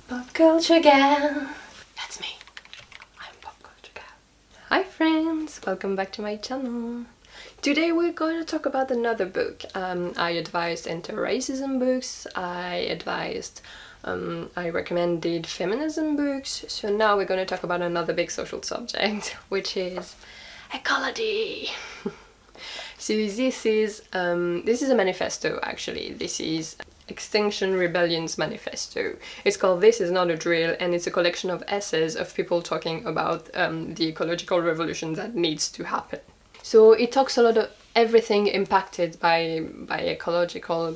Pop culture gal. That's me. I'm pop culture gal. Hi friends, welcome back to my channel. Today we're going to talk about another book. I advised anti-racism books. I recommended feminism books. So now we're going to talk about another big social subject, which is ecology. So this is a manifesto actually. This is Extinction Rebellion's manifesto. It's called This Is Not a Drill, and it's a collection of essays of people talking about the ecological revolution that needs to happen. So it talks a lot of everything impacted by the ecological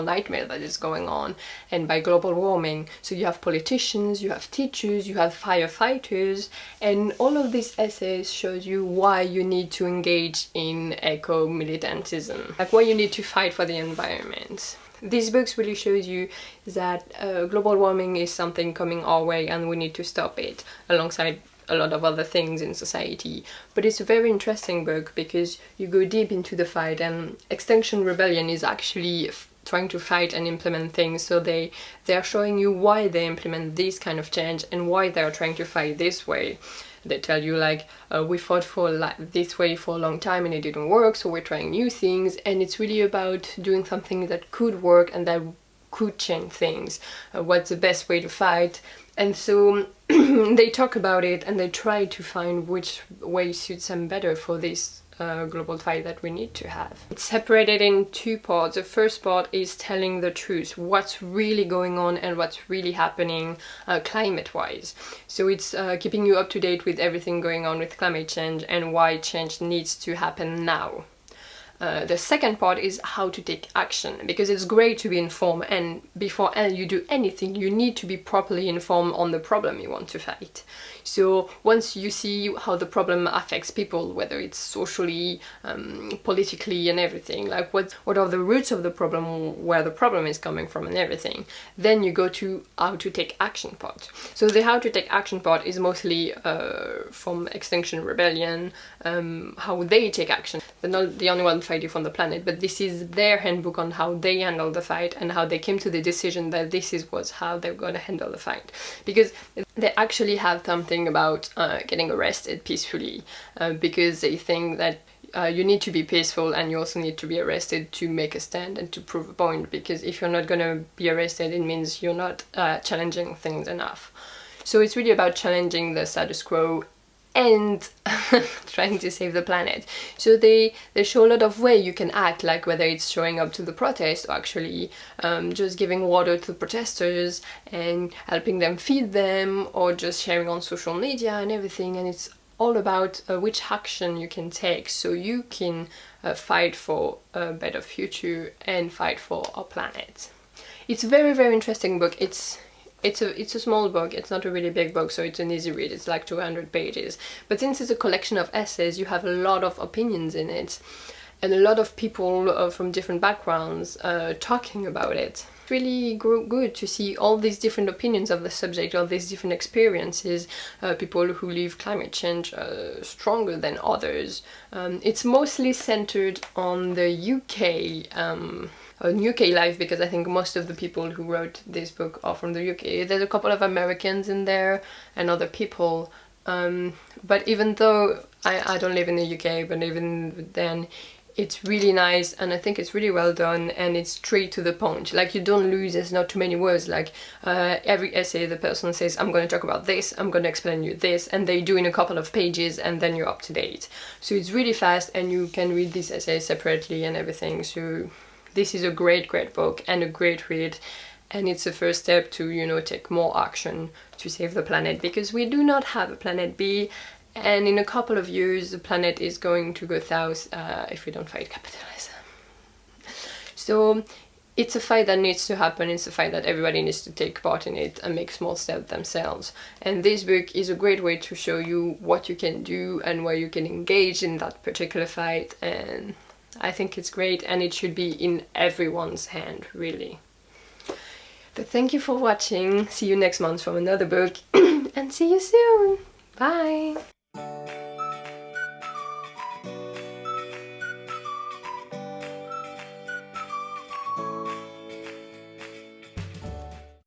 nightmare that is going on, and by global warming. So you have politicians, you have teachers, you have firefighters, and all of these essays shows you why you need to engage in eco-militantism, like why you need to fight for the environment. These books really shows you that global warming is something coming our way and we need to stop it, alongside a lot of other things in society. But it's a very interesting book because you go deep into the fight, and Extinction Rebellion is actually trying to fight and implement things. So they are showing you why they implement this kind of change and why they are trying to fight this way. They tell you like, we fought for this way for a long time and it didn't work, so we're trying new things, and it's really about doing something that could work and that could change things. What's the best way to fight? And so they talk about it and they try to find which way suits them better for this global fight that we need to have. It's separated in two parts. The first part is telling the truth, what's really going on and what's really happening climate-wise. So it's keeping you up to date with everything going on with climate change and why change needs to happen now. The second part is how to take action, because it's great to be informed, and before you do anything you need to be properly informed on the problem you want to fight. So once you see how the problem affects people, whether it's socially, politically and everything, like what are the roots of the problem, where the problem is coming from and everything, then you go to how to take action part. So the how to take action part is mostly from Extinction Rebellion, how they take action. They're not the only one fighting from the planet, but this is their handbook on how they handle the fight and how they came to the decision that this was how they're gonna handle the fight. Because they actually have something about getting arrested peacefully, because they think that you need to be peaceful and you also need to be arrested to make a stand and to prove a point, because if you're not gonna be arrested it means you're not challenging things enough. So it's really about challenging the status quo and trying to save the planet. So they show a lot of ways you can act, like whether it's showing up to the protest or actually just giving water to the protesters and helping them feed them, or just sharing on social media and everything. And it's all about which action you can take so you can fight for a better future and fight for our planet. It's a very, very interesting book. It's a small book, it's not a really big book, so it's an easy read. It's like 200 pages. But since it's a collection of essays, you have a lot of opinions in it, and a lot of people from different backgrounds talking about it. It's really good to see all these different opinions of the subject, all these different experiences, people who live climate change stronger than others. It's mostly centered on the UK life, because I think most of the people who wrote this book are from the UK. There's a couple of Americans in there and other people, but even though I don't live in the UK, but even then it's really nice, and I think it's really well done, and it's straight to the point. Like, you don't lose, there's not too many words. Like every essay the person says, I'm going to talk about this, I'm going to explain you this, and they do in a couple of pages, and then you're up to date. So it's really fast, and you can read these essays separately and everything. So this is a great book and a great read, and it's a first step to, you know, take more action to save the planet, because we do not have a planet B, and in a couple of years the planet is going to go south if we don't fight capitalism. So it's a fight that needs to happen, it's a fight that everybody needs to take part in it and make small steps themselves. And this book is a great way to show you what you can do and where you can engage in that particular fight, and I think it's great, and it should be in everyone's hand, really. But thank you for watching. See you next month from another book, and see you soon. Bye!